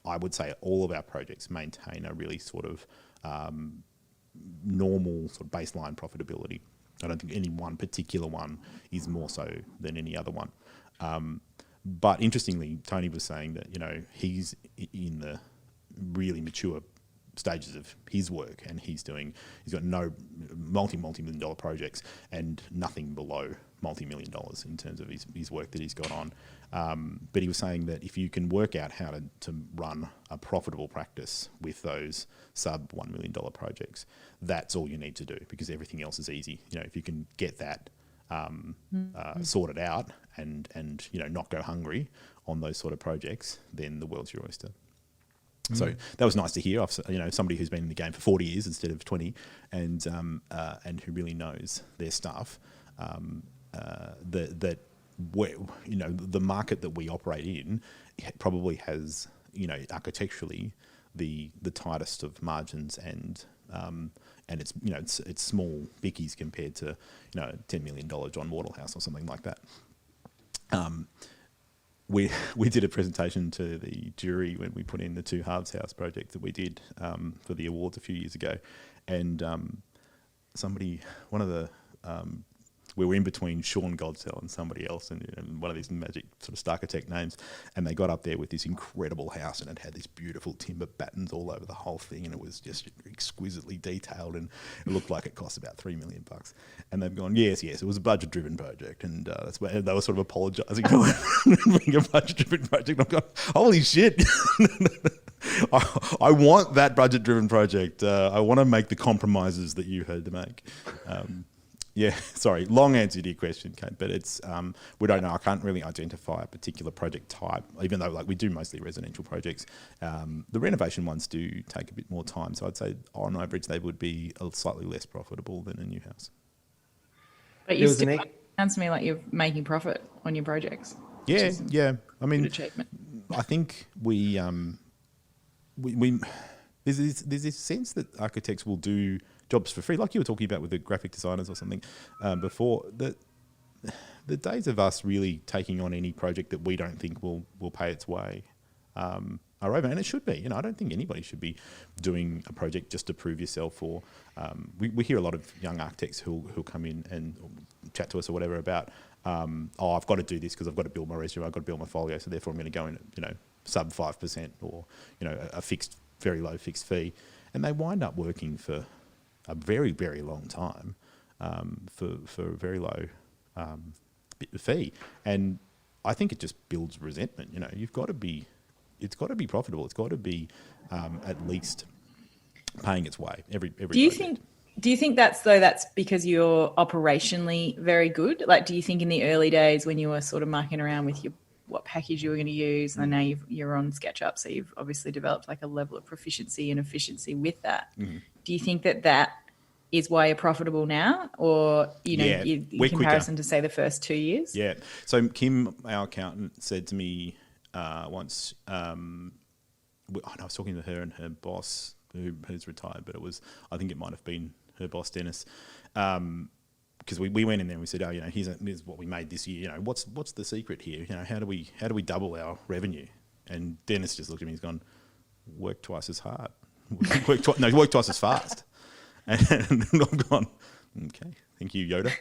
I would say all of our projects maintain a really sort of normal sort of baseline profitability. I don't think any one particular one is more so than any other one. But interestingly, Tony was saying that, he's in the really mature stages of his work, and he's got no multi-million dollar projects and nothing below multi-million dollars in terms of his work that he's got on. But he was saying that if you can work out how to run a profitable practice with those sub $1 million projects, that's all you need to do, because everything else is easy. If you can get that sorted out and not go hungry on those sort of projects, then the world's your oyster. So that was nice to hear. Somebody who's been in the game for 40 years instead of 20, and who really knows their stuff. The market that we operate in probably has, architecturally the tightest of margins, and it's small bickies compared to $10 million John Wardle House or something like that. We did a presentation to the jury when we put in the Two Halves House project that we did for the awards a few years ago, and one of the we were in between Sean Godsell and somebody else, and one of these magic sort of Starkitect names, and they got up there with this incredible house, and it had these beautiful timber battens all over the whole thing, and it was just exquisitely detailed, and it looked like it cost about $3 million. And they've gone, yes, it was a budget-driven project, and that's where they were sort of apologising for it being a budget-driven project. I'm going, holy shit. I want that budget-driven project. I want to make the compromises that you had to make. Sorry, long answer to your question, Kate, but it's we don't know. I can't really identify a particular project type, even though we do mostly residential projects. The renovation ones do take a bit more time, so I'd say on average they would be slightly less profitable than a new house. But you still sounds to me like you're making profit on your projects. Yeah. I mean, achievement. I think we there's this sense that architects will do jobs for free, like you were talking about with the graphic designers or something before. The days of us really taking on any project that we don't think will pay its way are over, and it should be. I don't think anybody should be doing a project just to prove yourself. Or we hear a lot of young architects who'll come in and chat to us or whatever about, I've got to do this because I've got to build my resume, I've got to build my folio, so therefore I'm going to go in, sub 5% or a very low fixed fee, and they wind up working for a very, very long time for a very low fee, and I think it just builds resentment. It's got to be profitable. It's got to be at least paying its way every. Do you think that's because you're operationally very good? Like, do you think in the early days when you were sort of mucking around with what package you were going to use, and now you're on SketchUp, so you've obviously developed like a level of proficiency and efficiency with that. Mm-hmm. Do you think that is why you're profitable now, or in comparison to say the first 2 years? Yeah. So Kim, our accountant, said to me once, I was talking to her and her boss, who's retired, but I think it might have been her boss, Dennis. Because we went in there and we said, here's what we made this year. What's the secret here? How do we double our revenue? And Dennis just looked at me and he's gone, work twice as hard. work twice as fast. And I've gone, okay, thank you, Yoda.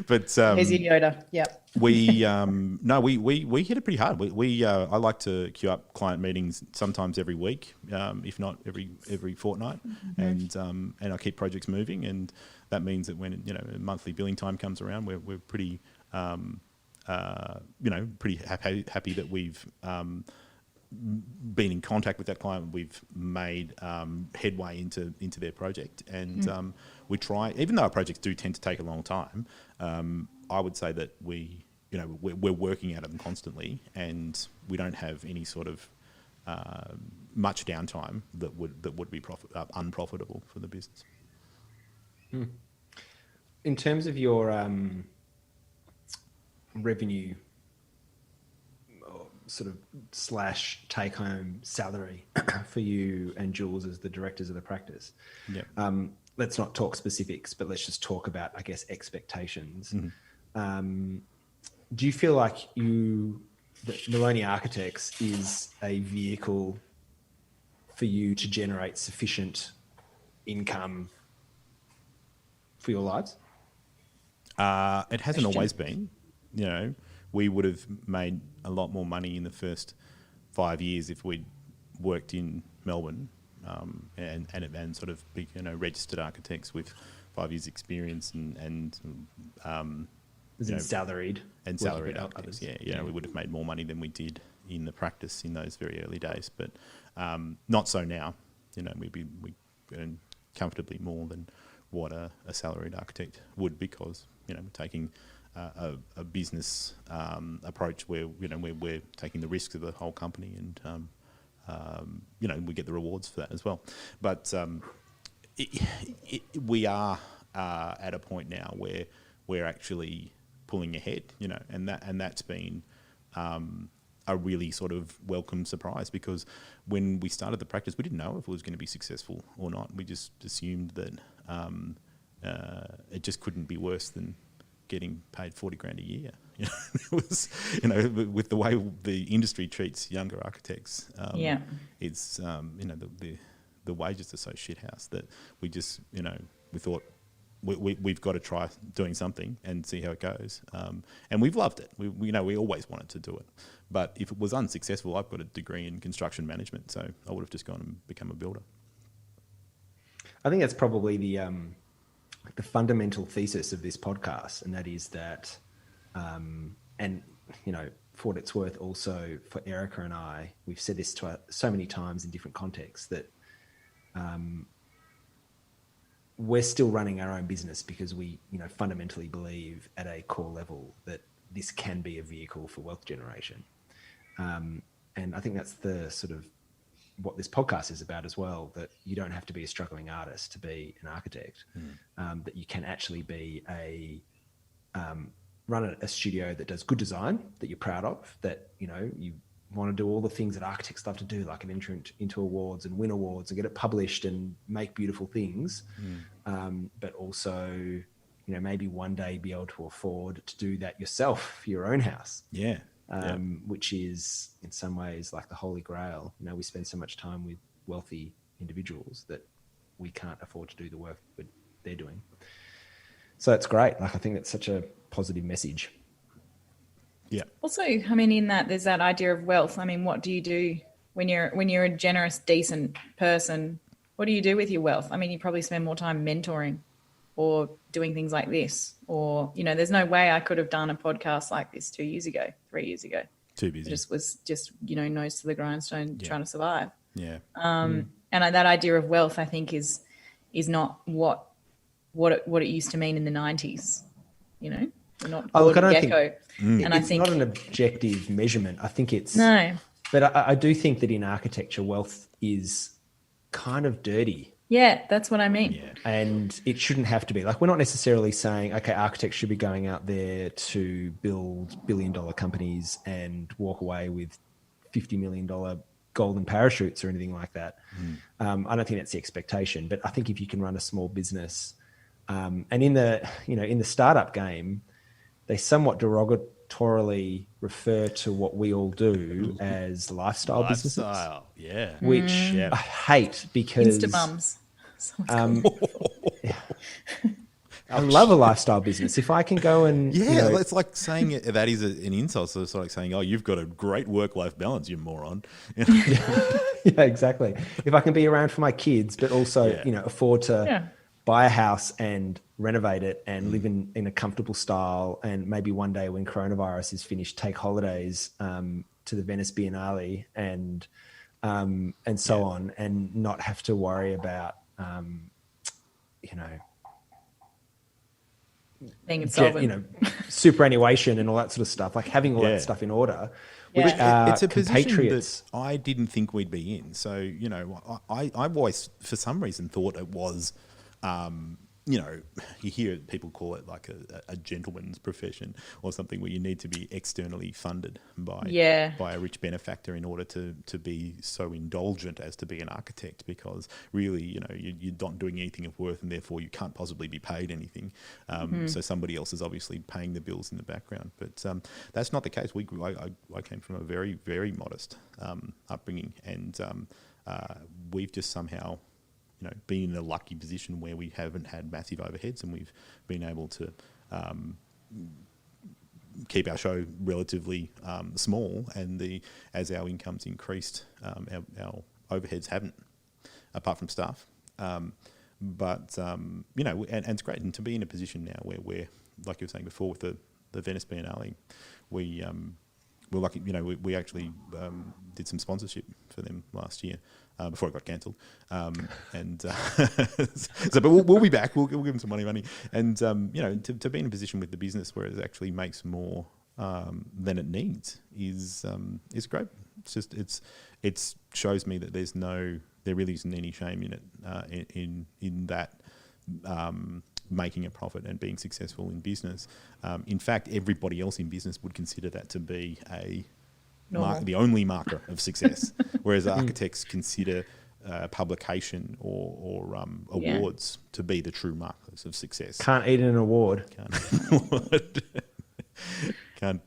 But here's your Yoda. Yep. We hit it pretty hard. I like to queue up client meetings sometimes every week, if not every fortnight, mm-hmm. and I keep projects moving, and that means that when monthly billing time comes around, we're pretty pretty happy that we've been in contact with that client. We've made headway into their project, and we try, even though our projects do tend to take a long time. I would say that we're working at them constantly, and we don't have any sort of much downtime that would be unprofitable for the business. In terms of your revenue sort of / take-home salary for you and Jules as the directors of the practice. Yeah. Let's not talk specifics, but let's just talk about, I guess, expectations. Mm-hmm. Do you feel like Moloney Architects is a vehicle for you to generate sufficient income for your lives? It hasn't always been. We would have made a lot more money in the first 5 years if we'd worked in Melbourne and sort of big, registered architects with 5 years experience and salaried architects. Yeah, we would have made more money than we did in the practice in those very early days, but not so now. We earn comfortably more than what a salaried architect would, because we're taking a business approach where we're taking the risks of the whole company, and we get the rewards for that as well. But we are at a point now where we're actually pulling ahead, and that's been a really sort of welcome surprise, because when we started the practice, we didn't know if it was going to be successful or not. We just assumed that it just couldn't be worse than getting paid $40,000 a year. It was, with the way the industry treats younger architects. It's the wages are so shithouse that we just we thought we've got to try doing something and see how it goes. And we've loved it. We always wanted to do it. But if it was unsuccessful, I've got a degree in construction management, so I would have just gone and become a builder. I think that's probably the fundamental thesis of this podcast, and that is that, and for what it's worth, also for Erica and I, we've said this so many times in different contexts that we're still running our own business because we, fundamentally believe at a core level that this can be a vehicle for wealth generation. And I think that's the sort of what this podcast is about as well, that you don't have to be a struggling artist to be an architect, that you can actually be run a studio that does good design that you're proud of, that, you want to do all the things that architects love to do, like an enter into awards and win awards and get it published and make beautiful things. But also, maybe one day be able to afford to do that yourself for your own house. Yeah. Which is in some ways like the holy grail. We spend so much time with wealthy individuals that we can't afford to do the work that they're doing. So it's great. Like, I think it's such a positive message. Yeah. Also, in that there's that idea of wealth. What do you do when you're a generous, decent person? What do you do with your wealth? You probably spend more time mentoring or doing things like this, or, there's no way I could have done a podcast like this 2 years ago, 3 years ago. Too busy. It was nose to the grindstone, trying to survive. Yeah. And that idea of wealth, I think, is not what it used to mean in the 90s. We're not. I don't think, and it's not an objective measurement. I think it's no. But I do think that in architecture, wealth is kind of dirty. Yeah, that's what I mean. Yeah. And it shouldn't have to be. Like, we're not necessarily saying, okay, architects should be going out there to build billion-dollar companies and walk away with $50 million golden parachutes or anything like that. I don't think that's the expectation. But I think if you can run a small business, and in the startup game, they somewhat derogatorily refer to what we all do as lifestyle businesses. Yeah. Which I hate because... Instabums. I love a lifestyle business. If I can go and... it's like saying that is an insult. So it's like saying, oh, you've got a great work-life balance, you moron. Yeah, exactly. If I can be around for my kids, but also, afford to buy a house and renovate it and live in a comfortable style, and maybe one day when coronavirus is finished, take holidays to the Venice Biennale and so on, and not have to worry about, being insolvent, superannuation and all that sort of stuff, like having all that stuff in order. Which it's a position that I didn't think we'd be in. So, I've always, for some reason, thought it was, you hear people call it like a gentleman's profession or something, where you need to be externally funded by a rich benefactor in order to be so indulgent as to be an architect, because really, you're not doing anything of worth, and therefore you can't possibly be paid anything. So somebody else is obviously paying the bills in the background. But that's not the case. I came from a very, very modest upbringing, and we've just somehow been in a lucky position where we haven't had massive overheads, and we've been able to keep our show relatively small. And as our income's increased, our overheads haven't, apart from staff. But and it's great. And to be in a position now where we're, like you were saying before, with the Venice Biennale, we're lucky. We actually did some sponsorship for them last year. Before it got cancelled, but we'll be back. We'll give them some money, and to be in a position with the business where it actually makes more than it needs is great. It's just it shows me that there really isn't any shame in it, in that making a profit and being successful in business. In fact, everybody else in business would consider that to be the only marker of success, whereas architects consider publication or awards to be the true markers of success. Can't eat an award. Can't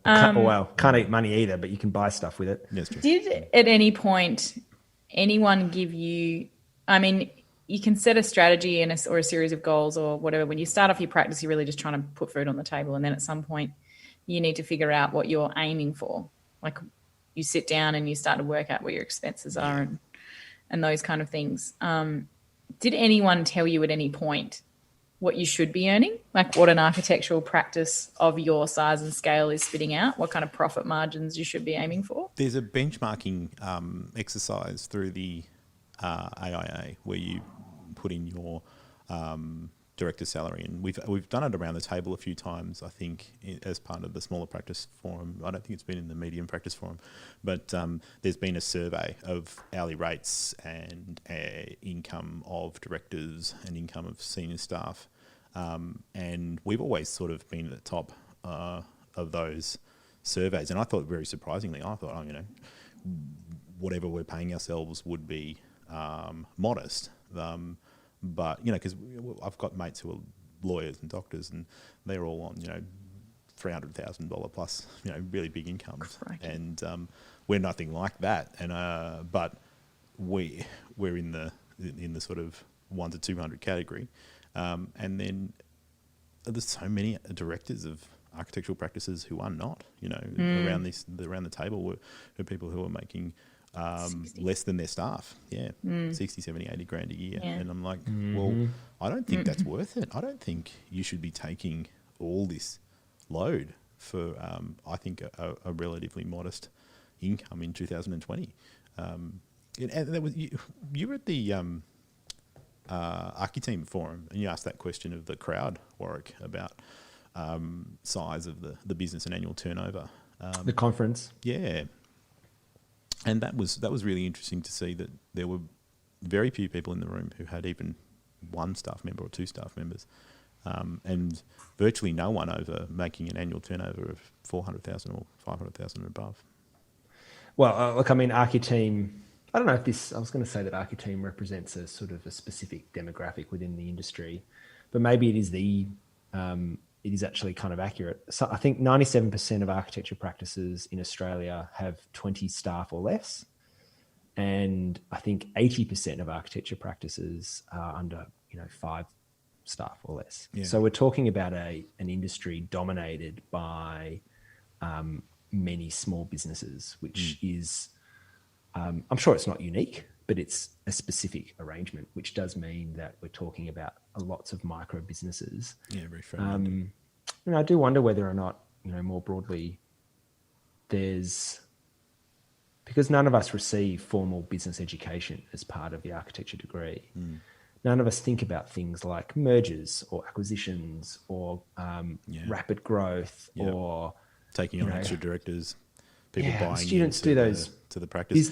eat money either, but you can buy stuff with it. Yes, true. Did at any point anyone give you, you can set a strategy and or a series of goals or whatever. When you start off your practice, you're really just trying to put food on the table. And then at some point you need to figure out what you're aiming for. Like you sit down and you start to work out what your expenses are and those kind of things. Did anyone tell you at any point what you should be earning? Like what an architectural practice of your size and scale is spitting out? What kind of profit margins you should be aiming for? There's a benchmarking exercise through the AIA where you put in your director's salary, and we've done it around the table a few times, I think, as part of the smaller practice forum. I don't think it's been in the medium practice forum, but there's been a survey of hourly rates and income of directors and income of senior staff, and we've always sort of been at the top of those surveys. And I thought, very surprisingly, whatever we're paying ourselves would be modest. But, because I've got mates who are lawyers and doctors, and they're all on, $300,000 plus, really big incomes. Crikey. And we're nothing like that. And but we're in the sort of 1 to 200 category. And then there's so many directors of architectural practices who are not, around the table were people who are making less than their staff. 60, 70, 80 grand a year. And I'm like, well, I don't think that's worth it. I don't think you should be taking all this load for, I think, a relatively modest income in 2020. And that was, you were at the Architeam forum, and you asked that question of the crowd, Warwick, about size of the business and annual turnover. The conference. Yeah. And that was really interesting to see that there were very few people in the room who had even one staff member or two staff members, and virtually no one over making an annual turnover of 400,000 or 500,000 and above. Well, look, I mean, Architeam, I don't know if this, I was going to say that Architeam represents a sort of a specific demographic within the industry, but maybe it is actually kind of accurate. So I think 97% of architecture practices in Australia have 20 staff or less. And I think 80% of architecture practices are under, 5 staff or less. Yeah. So we're talking about an industry dominated by many small businesses, which is, I'm sure it's not unique, but it's a specific arrangement, which does mean that we're talking about lots of micro businesses. Yeah, very fragmented. I do wonder whether or not, more broadly, because none of us receive formal business education as part of the architecture degree. None of us think about things like mergers or acquisitions or rapid growth or taking on extra directors, people buying students do those to the practice.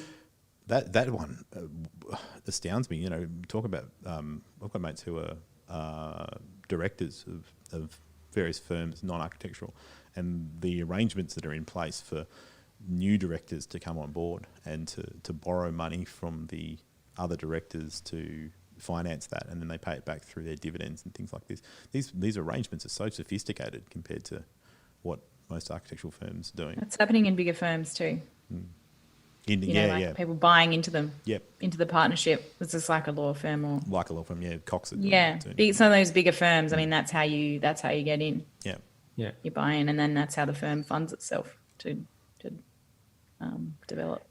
That one astounds me. Talk about I've got mates who are directors of various firms, non-architectural, and the arrangements that are in place for new directors to come on board and to borrow money from the other directors to finance that, and then they pay it back through their dividends and things like this. These arrangements are so sophisticated compared to what most architectural firms are doing. It's happening in bigger firms too. People buying into them, into the partnership. It's just like a law firm or Cox. Some of those bigger firms. I mean, that's how you get in. Yeah. You buy in, and then that's how the firm funds itself to develop.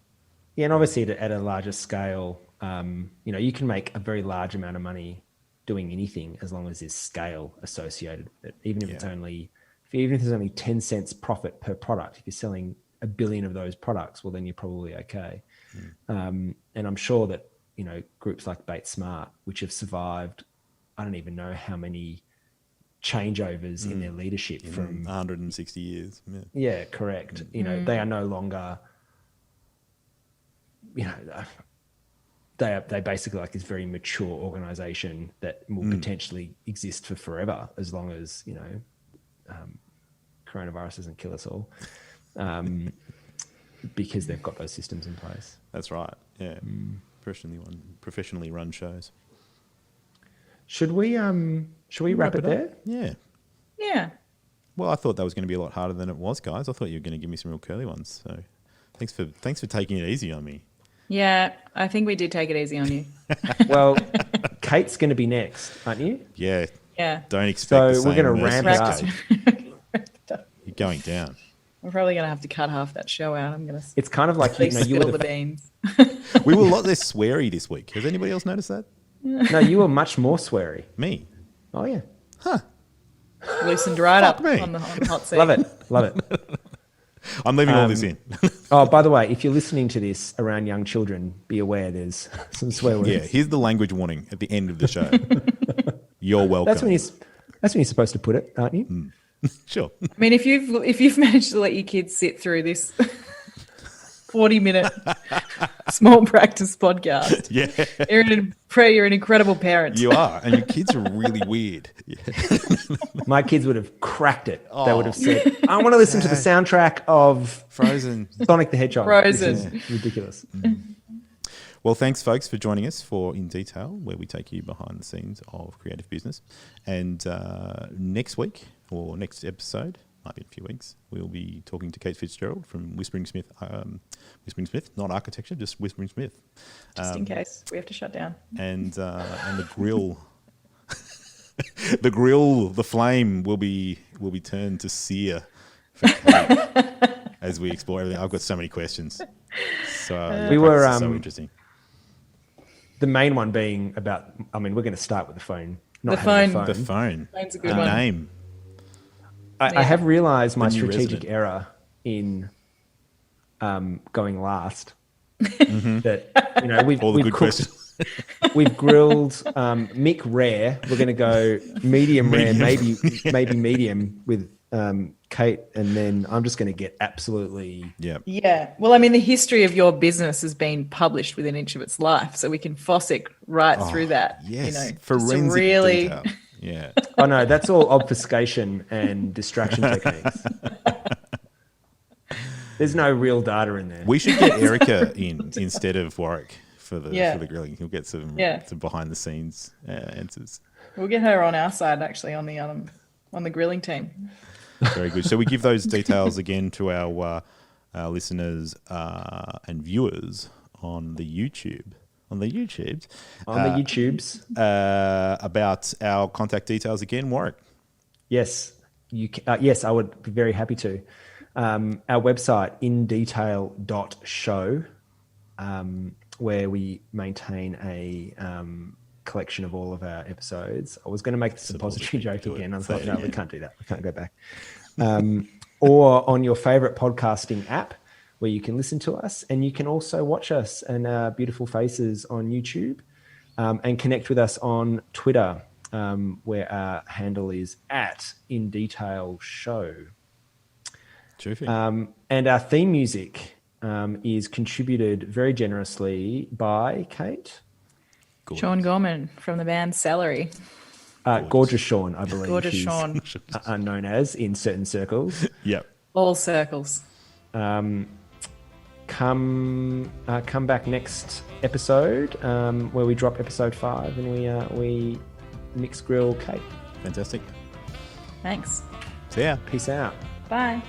Yeah, and obviously at a larger scale, you can make a very large amount of money doing anything as long as there's scale associated with it. Even if there's only 10 cents profit per product, if you're selling 1 billion of those products, well, then you're probably okay. And I'm sure that, groups like Bates Smart, which have survived, I don't even know how many changeovers in their leadership from 160 years. Yeah, correct. They are no longer, they basically like this very mature organization that will potentially exist for forever as long as, coronavirus doesn't kill us all. Because they've got those systems in place. That's right. Yeah. Professionally run shows. Should we wrap it there? Yeah. Yeah. Well, I thought that was going to be a lot harder than it was, guys. I thought you were going to give me some real curly ones. So thanks for taking it easy on me. Yeah, I think we did take it easy on you. Well, Kate's going to be next, aren't you? Yeah. Yeah. Don't expect So the we're same going to ramp merciless it up. Kate. You're going down. We're probably going to have to cut half that show out. I'm going to It's kind of like, you spill were the beans. We were a lot less sweary this week. Has anybody else noticed that? No, you were much more sweary. Me. Oh, yeah. Loosened right Fuck up me. on the hot seat. Love it. I'm leaving all this in. Oh, by the way, if you're listening to this around young children, be aware there's some swear words. Yeah, here's the language warning at the end of the show. You're welcome. That's when you're supposed to put it, aren't you? Sure. I mean, if you've managed to let your kids sit through this 40-minute small practice podcast, Yeah. you're an incredible parent. You are. And your kids are really weird. Yeah. My kids would have cracked it. They would have said, I want to listen to the soundtrack of Frozen. Sonic the Hedgehog. Frozen. This is ridiculous. Well, thanks, folks, for joining us for In Detail, where we take you behind the scenes of creative business. And next week, or next episode, might be in a few weeks, we'll be talking to Kate FitzGerald from Whispering Smith, not architecture, just Whispering Smith. Just in case we have to shut down. And the grill, the flame will be turned to sear for Kate as we explore everything. I've got so many questions. So We were, so interesting. The main one being about, we're going to start with the phone. The having phone. The phone. Phone's a good the one. name. I have realised my The new strategic resident. error in going last. That we've All the good cooked, questions. we've grilled Mick rare. We're going to go medium rare, maybe medium with Kate, and then I'm just going to get absolutely. Yeah. Yeah. Well, I mean, the history of your business has been published within an inch of its life, so we can Fossick right through that. Yes. just to Forensic really. detail. Yeah. Oh no, that's all obfuscation and distraction techniques. There's no real data in there. We should get Erica in instead of Warwick for the grilling. He'll get some behind the scenes answers. We'll get her on our side, actually, on the grilling team. Very good. So we give those details again to our listeners and viewers on the YouTubes. About our contact details again, Warwick. Yes, yes, I would be very happy to. Our website, indetail.show, where we maintain a collection of all of our episodes. I was going to make the suppository joke again. I thought, no, we can't do that. We can't go back. Or on your favorite podcasting app, where you can listen to us, and you can also watch us and our beautiful faces on YouTube, and connect with us on Twitter, where our handle is @InDetailShow. Terrific. And our theme music is contributed very generously by Kate. Gorgeous. Sean Gorman from the band Celery. Gorgeous Sean, I believe. Gorgeous he's Sean. known as in certain circles. Yep. All circles. Come back next episode, where we drop episode 5 and we mix grill Kate. Fantastic. Thanks. See ya. Peace out. Bye.